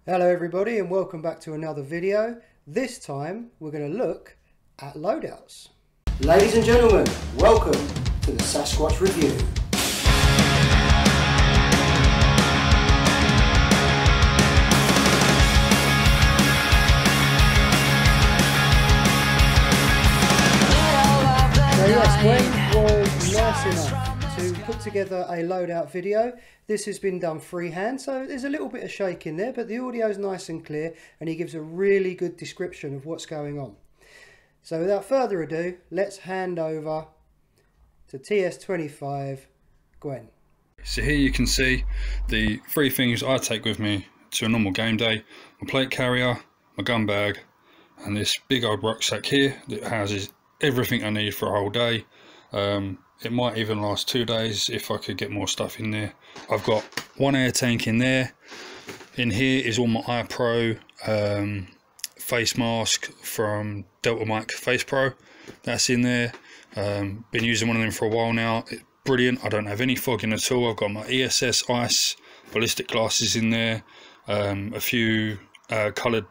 Hello everybody and welcome back to another video. This time we're going to look at loadouts. Ladies and gentlemen, welcome to the Sasquatch review. So yes, Gwen was nice enough to put together a loadout video. This has been done freehand, so there's a little bit of shaking there, but the audio is nice and clear and he gives a really good description of what's going on. So without further ado, let's hand over to TS-25 Gwen. So here you can see the three things I take with me to a normal game day: my plate carrier, my gun bag, and this big old rucksack here that houses everything I need for a whole day. It might even last 2 days if I could get more stuff in there. I've got one air tank in there. In here is all my iPro face mask from Delta Mic Face Pro. That's in there. Been using one of them for a while now. It's brilliant. I don't have any fogging at all. I've got my ESS ice ballistic glasses in there. A few coloured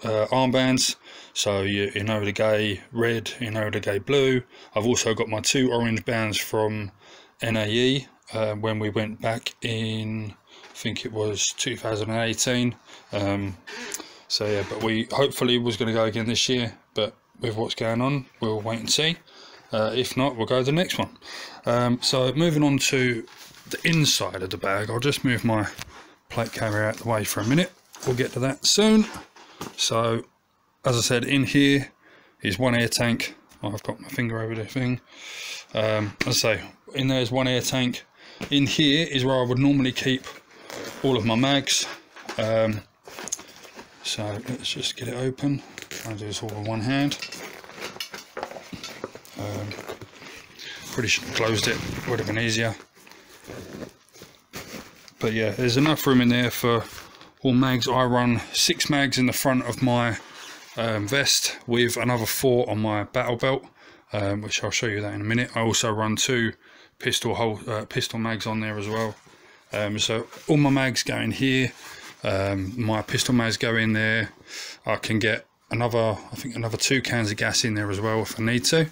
armbands, so you know the gay red, you know the gay blue. I've also got my 2 orange bands from NAE when we went back in, I think it was 2018. So yeah, but we hopefully was going to go again this year, but with what's going on, we'll wait and see. If not, we'll go to the next one. So moving on to the inside of the bag, I'll just move my plate carrier out the way for a minute. We'll get to that soon. So as I said, in here is one air tank. I've got my finger over the thing. As I say, in there is one air tank. In here is where I would normally keep all of my mags. So let's just get it open. I'll do this all with one hand. Pretty should have closed it, would have been easier. But yeah, there's enough room in there for all mags. I run 6 mags in the front of my vest with another 4 on my battle belt, which I'll show you that in a minute. I also run 2 pistol mags on there as well. So all my mags go in here. My pistol mags go in there. I can get another 2 cans of gas in there as well if I need to.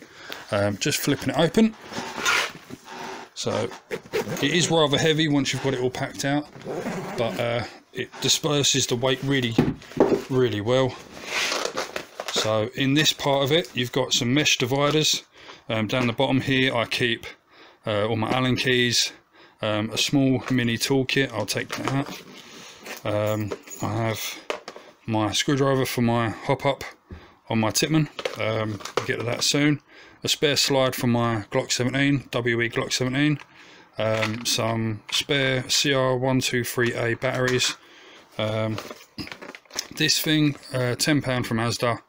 Just flipping it open. So it is rather heavy once you've got it all packed out, but it disperses the weight really well. So in this part of it, you've got some mesh dividers. Down the bottom here, I keep all my Allen keys, a small mini toolkit. I'll take that out. I have my screwdriver for my hop up on my Tipman. We'll get to that soon. A spare slide for my Glock 17, WE Glock 17. Some spare CR123A batteries. This thing, £10 from Asda,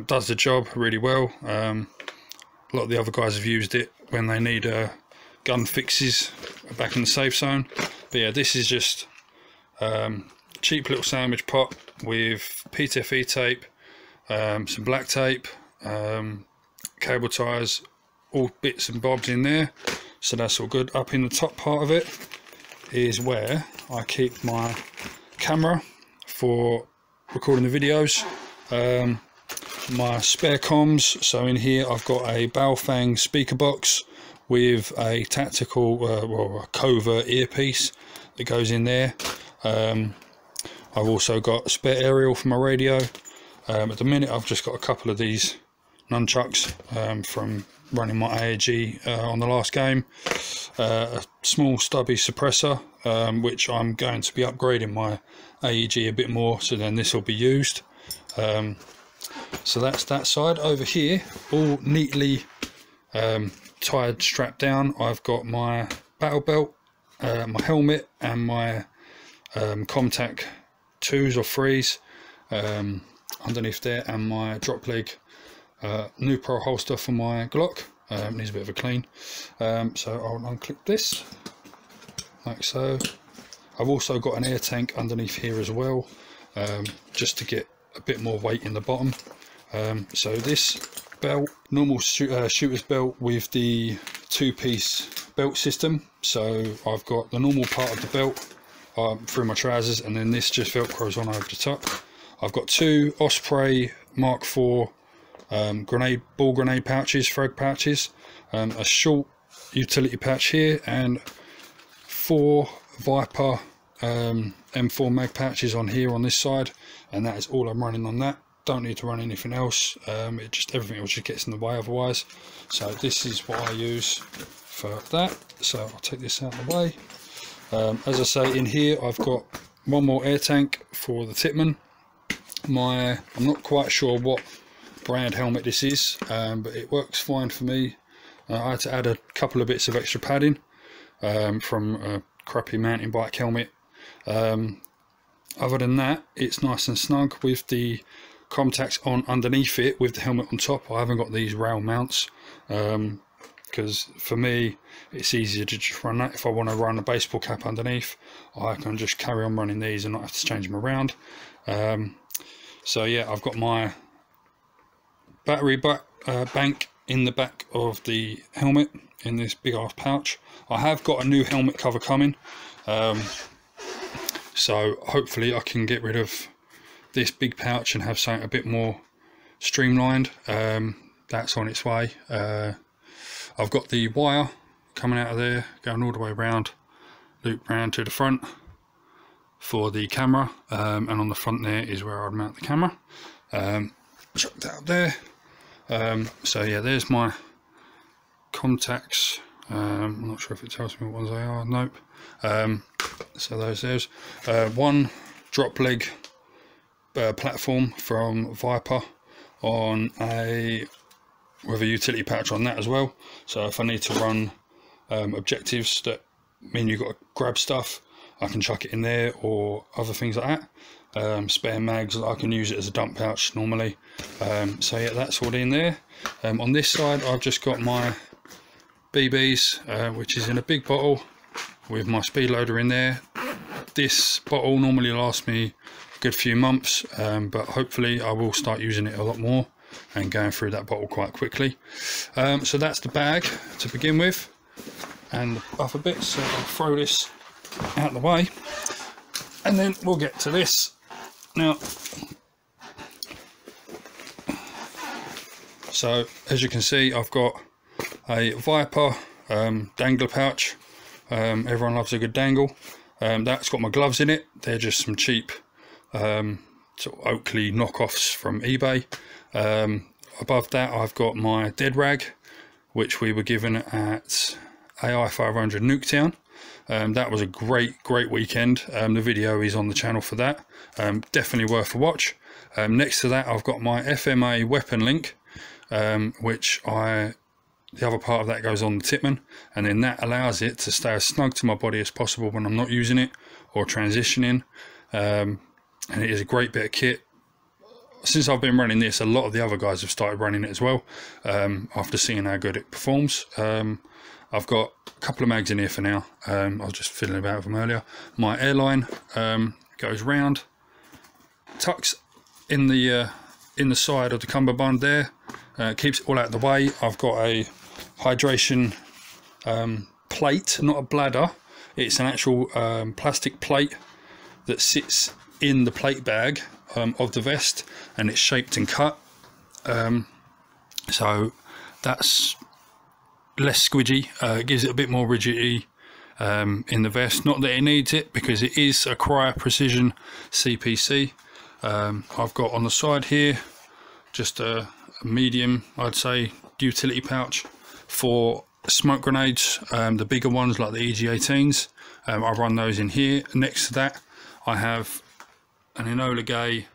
does the job really well. A lot of the other guys have used it when they need gun fixes back in the safe zone. But yeah, this is just cheap little sandwich pot with PTFE tape, some black tape, cable ties, all bits and bobs in there. So that's all good. Up in the top part of it is where I keep my camera for recording the videos, my spare comms. So in here I've got a Baofeng speaker box with a tactical well, a covert earpiece that goes in there. I've also got a spare aerial for my radio. At the minute I've just got a couple of these nunchucks from running my AEG on the last game. A small stubby suppressor, which I'm going to be upgrading my AEG a bit more, so then this will be used. So that's that side. Over here, all neatly tied, strapped down, I've got my battle belt, my helmet, and my Comtac 2s or 3s underneath there, and my drop leg new pro holster for my Glock. Needs a bit of a clean. So I'll unclip this like so. I've also got an air tank underneath here as well, just to get a bit more weight in the bottom. So this belt, normal shooter's belt with the 2-piece belt system. So I've got the normal part of the belt through my trousers, and then this just velcros on over the top. I've got 2 Osprey Mark IV ball grenade pouches, frag pouches, a short utility pouch here, and 4 Viper M4 mag pouches on here on this side, and that is all I'm running on that. Don't need to run anything else. Everything else just gets in the way otherwise. So this is what I use for that. So I'll take this out of the way. As I say, in here I've got 1 more air tank for the Titman. I'm not quite sure what brand helmet this is, but it works fine for me. I had to add a couple of bits of extra padding from a crappy mountain bike helmet. Other than that, it's nice and snug with the contacts on underneath it with the helmet on top. I haven't got these rail mounts because for me it's easier to just run that. If I want to run a baseball cap underneath, I can just carry on running these and not have to change them around. So yeah, I've got my battery bank in the back of the helmet in this big ass pouch. I have got a new helmet cover coming, so hopefully I can get rid of this big pouch and have something a bit more streamlined. That's on its way. I've got the wire coming out of there, going all the way around, loop round to the front for the camera, and on the front there is where I'd mount the camera. Chuck that up there. So yeah, there's my contacts. I'm not sure if it tells me what ones they are. Nope. So there's 1 drop leg platform from Viper with a utility pouch on that as well. So if I need to run objectives that mean you've got to grab stuff, I can chuck it in there, or other things like that. Spare mags, I can use it as a dump pouch normally. So yeah, that's all in there. On this side I've just got my BBs, which is in a big bottle with my speed loader in there. This bottle normally lasts me a good few months, but hopefully I will start using it a lot more and going through that bottle quite quickly. So that's the bag to begin with, and the other bits. So I'll throw this out the way and then we'll get to this. Now, so as you can see, I've got a Viper dangler pouch. Everyone loves a good dangle. That's got my gloves in it. They're just some cheap sort of Oakley knockoffs from eBay. Above that I've got my dead rag, which we were given at AI 500 Nuketown. That was a great weekend. The video is on the channel for that. Definitely worth a watch. Next to that I've got my FMA weapon link, which the other part of that goes on the Titman, and then that allows it to stay as snug to my body as possible when I'm not using it or transitioning. And it is a great bit of kit. Since I've been running this, a lot of the other guys have started running it as well, after seeing how good it performs. I've got a couple of mags in here for now. I was just fiddling about with them earlier. My airline goes round, tucks in the side of the cummerbund there, keeps it all out of the way. I've got a hydration plate, not a bladder. It's an actual plastic plate that sits in the plate bag of the vest, and it's shaped and cut, so that's less squidgy. It gives it a bit more rigidity in the vest. Not that it needs it, because it is a Cryo Precision CPC. I've got on the side here just a medium, I'd say, utility pouch for smoke grenades, the bigger ones like the EG18s. I run those in here. Next to that I have an Enola Gay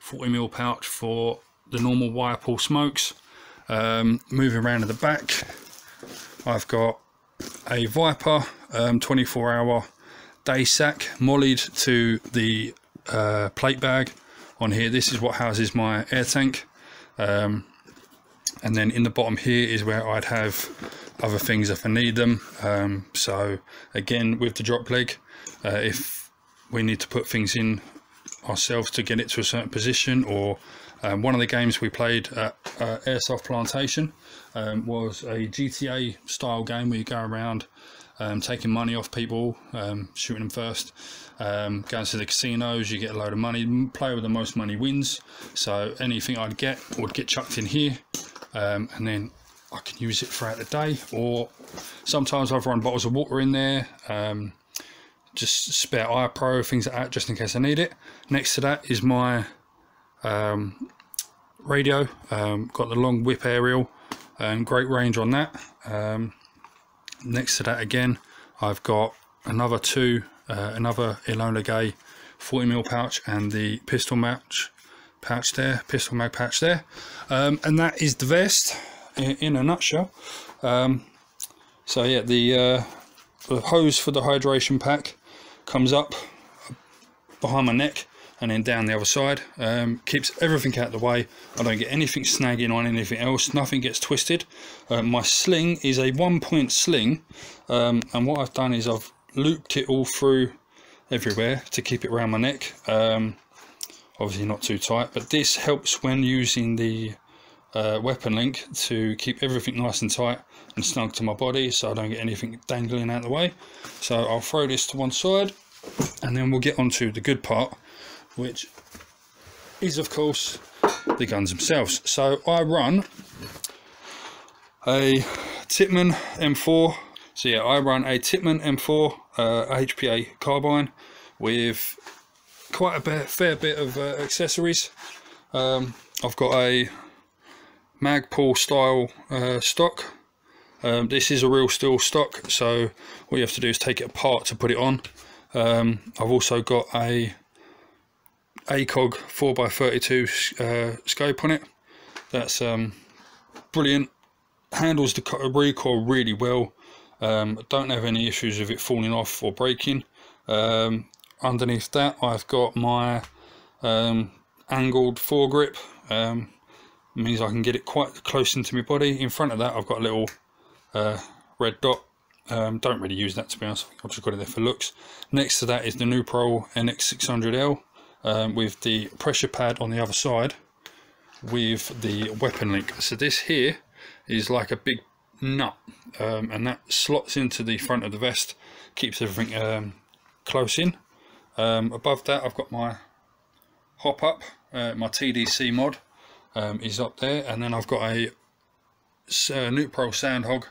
40mm pouch for the normal wire pull smokes. Moving around to the back, I've got a Viper 24-hour day sack mollied to the plate bag on here. This is what houses my air tank, and then in the bottom here is where I'd have other things if I need them. So again, with the drop leg, if we need to put things in ourselves to get it to a certain position, or one of the games we played at Airsoft Plantation was a GTA style game where you go around taking money off people, shooting them first, going to the casinos, you get a load of money. Player with the most money wins. So anything I'd get would get chucked in here, and then I can use it throughout the day, or sometimes I've run bottles of water in there, just spare iPro, things like that, just in case I need it. Next to that is my radio, got the long whip aerial, and great range on that. Next to that again, I've got another another Enola Gay 40mm pouch and the pistol mag pouch there, and that is the vest in a nutshell. So yeah, the hose for the hydration pack comes up behind my neck and then down the other side. Keeps everything out of the way. I don't get anything snagging on anything else, nothing gets twisted. My sling is a 1-point sling, and what I've done is I've looped it all through everywhere to keep it around my neck. Obviously not too tight, but this helps when using the weapon link to keep everything nice and tight and snug to my body, so I don't get anything dangling out of the way. So I'll throw this to one side, and then we'll get on to the good part, which is of course the guns themselves. So I run a Tippmann M4. So yeah, I run a Tippmann M4 HPA carbine with quite a fair bit of accessories. I've got a Magpul style stock. This is a real steel stock, so all you have to do is take it apart to put it on. I've also got a ACOG 4x32 scope on it. That's brilliant, handles the recoil really well. Don't have any issues with it falling off or breaking. Underneath that I've got my angled foregrip, means I can get it quite close into my body. In front of that I've got a little red dot. Don't really use that, to be honest. I've just got it there for looks. Next to that is the Nuprol NX600L with the pressure pad on the other side with the weapon link. So this here is like a big nut, and that slots into the front of the vest, keeps everything close in. Above that I've got my hop up, my TDC mod is up there, and then I've got a Nuprol Sandhog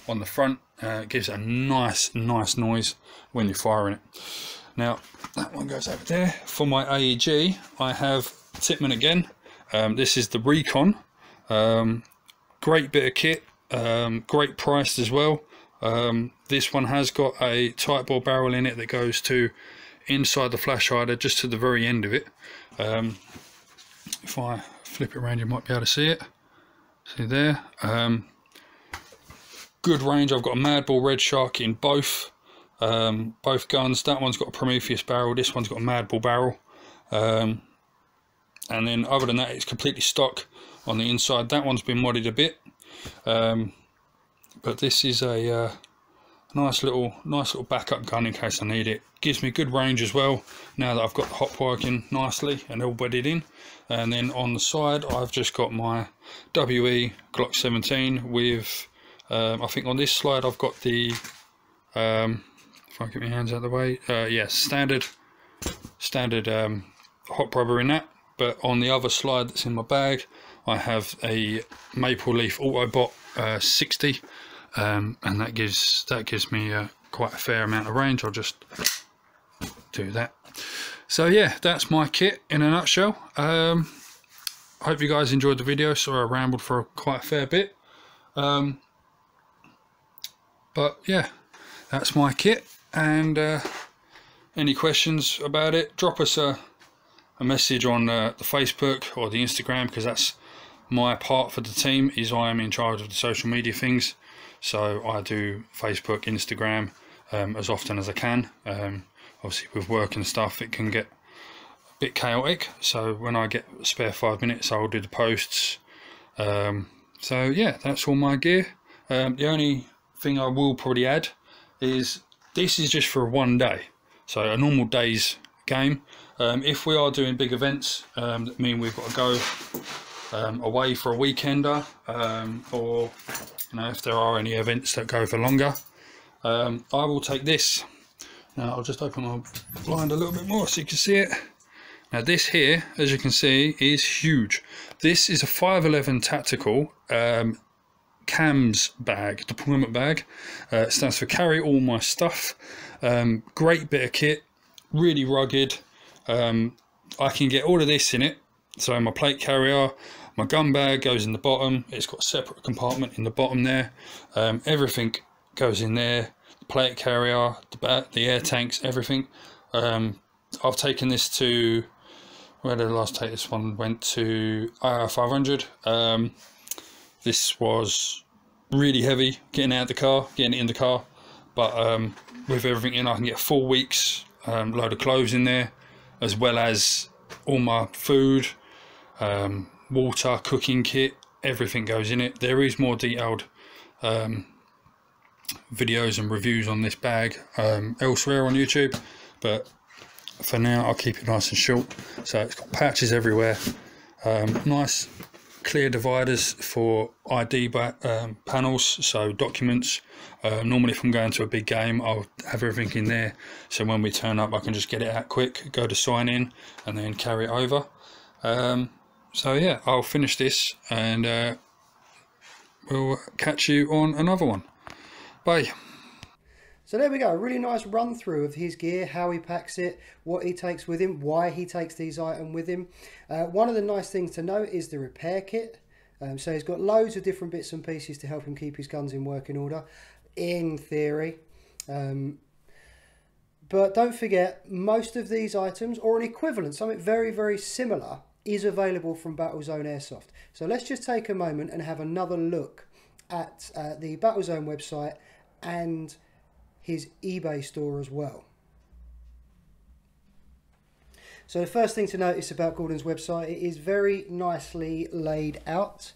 on the front. It gives a nice noise when you're firing it. Now that one goes over there. For my AEG I have Tippmann again. This is the Recon. Great bit of kit, great priced as well. This one has got a tight bore barrel in it that goes to inside the flash hider, just to the very end of it. If I flip it around you might be able to see it. See there. Good range. I've got a Madball Red Shark in both guns. That one's got a Prometheus barrel, this one's got a Madball barrel, and then other than that it's completely stock on the inside. That one's been modded a bit, but this is a nice little backup gun in case I need it. Gives me good range as well now that I've got the hop working nicely and all bedded in. And then on the side I've just got my WE Glock 17 with I think on this slide I've got the if I get my hands out of the way, yeah, standard hop rubber in that. But on the other slide that's in my bag I have a Maple Leaf Autobot 60, and that gives me quite a fair amount of range. I'll just do that. So yeah, that's my kit in a nutshell. I hope you guys enjoyed the video. Sorry I rambled for quite a fair bit, but yeah, that's my kit. And any questions about it, drop us a message on the Facebook or the Instagram, because that's my part for the team, is I am in charge of the social media things. So I do Facebook, Instagram as often as I can. Obviously with work and stuff it can get a bit chaotic, so when I get a spare 5 minutes I'll do the posts. So yeah, that's all my gear. The only thing I will probably add is this is just for one day, so a normal day's game. If we are doing big events that mean we've got to go away for a weekender, or you know, if there are any events that go for longer, I will take this. Now I'll just open my blind a little bit more so you can see it. Now this here, as you can see, is huge. This is a 511 tactical CAMS bag, deployment bag. It stands for carry all my stuff. Great bit of kit, really rugged. I can get all of this in it. So my plate carrier, my gun bag goes in the bottom. It's got a separate compartment in the bottom there. Everything goes in there. The plate carrier, the air tanks, everything. I've taken this to, where did I last take this one? Went to 500. This was really heavy getting out of the car, getting it in the car. But with everything in, I can get 4 weeks load of clothes in there, as well as all my food, water, cooking kit, everything goes in it. There is more detailed videos and reviews on this bag elsewhere on YouTube, but for now I'll keep it nice and short. So it's got patches everywhere, nice clear dividers for ID panels, so documents. Normally if I'm going to a big game, I'll have everything in there, so when we turn up I can just get it out quick, go to sign in and then carry it over. So yeah, I'll finish this and we'll catch you on another one. Bye. So there we go, a really nice run through of his gear, how he packs it, what he takes with him, why he takes these items with him. One of the nice things to note is the repair kit. So he's got loads of different bits and pieces to help him keep his guns in working order, in theory. But don't forget, most of these items, or an equivalent, something very, very similar, is available from Battlezone Airsoft. So let's just take a moment and have another look at the Battlezone website and his eBay store as well. So the first thing to notice about Gordon's website, it is very nicely laid out.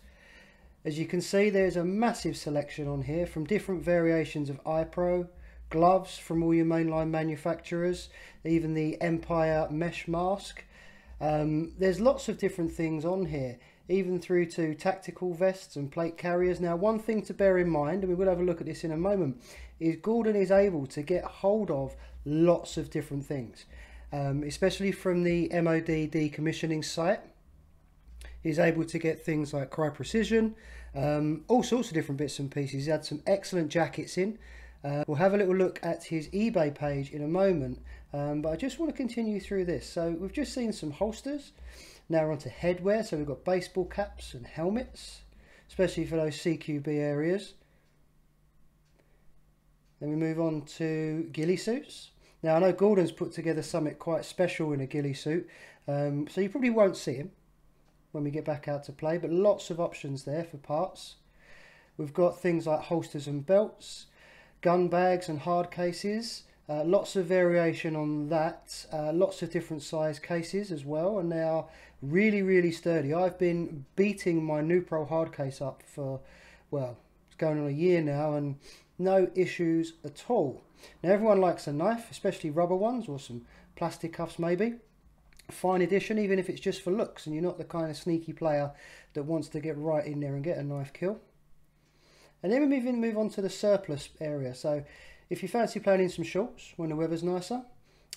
As you can see, there's a massive selection on here from different variations of iPro, gloves from all your mainline manufacturers, even the Empire mesh mask. There's lots of different things on here, even through to tactical vests and plate carriers. Now, one thing to bear in mind, and we will have a look at this in a moment, is Gordon is able to get hold of lots of different things, especially from the MOD decommissioning site. He's able to get things like Cry Precision, all sorts of different bits and pieces. He's had some excellent jackets in. We'll have a little look at his eBay page in a moment, but I just want to continue through this. So we've just seen some holsters. Now we're on to headwear. So we've got baseball caps and helmets, especially for those CQB areas. Then we move on to ghillie suits. Now I know Gordon's put together something quite special in a ghillie suit, so you probably won't see him when we get back out to play, but lots of options there for parts. We've got things like holsters and belts, gun bags and hard cases, lots of variation on that, lots of different size cases as well, and they are really, really sturdy. I've been beating my New Pro hard case up for, well, it's going on a year now, and no issues at all. Now everyone likes a knife, especially rubber ones or some plastic cuffs maybe. Fine edition, even if it's just for looks and you're not the kind of sneaky player that wants to get right in there and get a knife kill. And then we move on to the surplus area. So if you fancy playing in some shorts when the weather's nicer,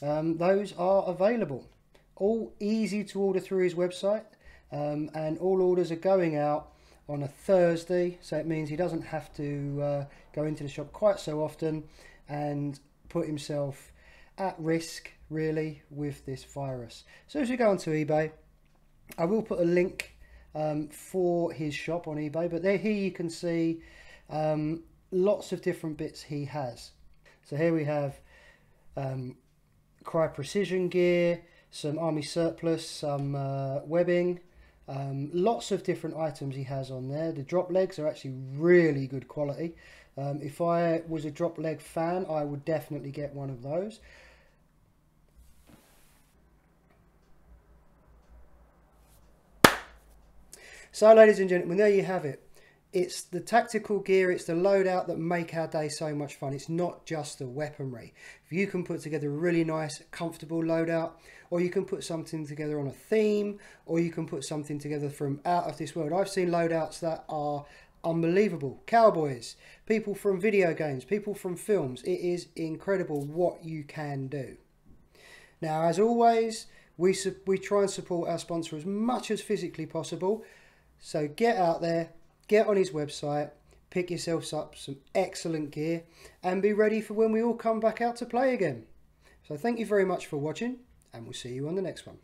those are available. All easy to order through his website, and all orders are going out on a Thursday, so it means he doesn't have to go into the shop quite so often and put himself at risk really with this virus. So as we go onto eBay, I will put a link for his shop on eBay, but here you can see lots of different bits he has. So here we have Cry Precision gear, some army surplus, some webbing, lots of different items he has on there. The drop legs are actually really good quality. If I was a drop leg fan, I would definitely get one of those. So ladies and gentlemen, there you have it. It's the tactical gear, it's the loadout that make our day so much fun. It's not just the weaponry. If you can put together a really nice, comfortable loadout, or you can put something together on a theme, or you can put something together from out of this world. I've seen loadouts that are unbelievable. Cowboys, people from video games, people from films. It is incredible what you can do. Now, as always, we try and support our sponsor as much as physically possible. So get out there, get on his website, pick yourselves up some excellent gear, and be ready for when we all come back out to play again. So thank you very much for watching, and we'll see you on the next one.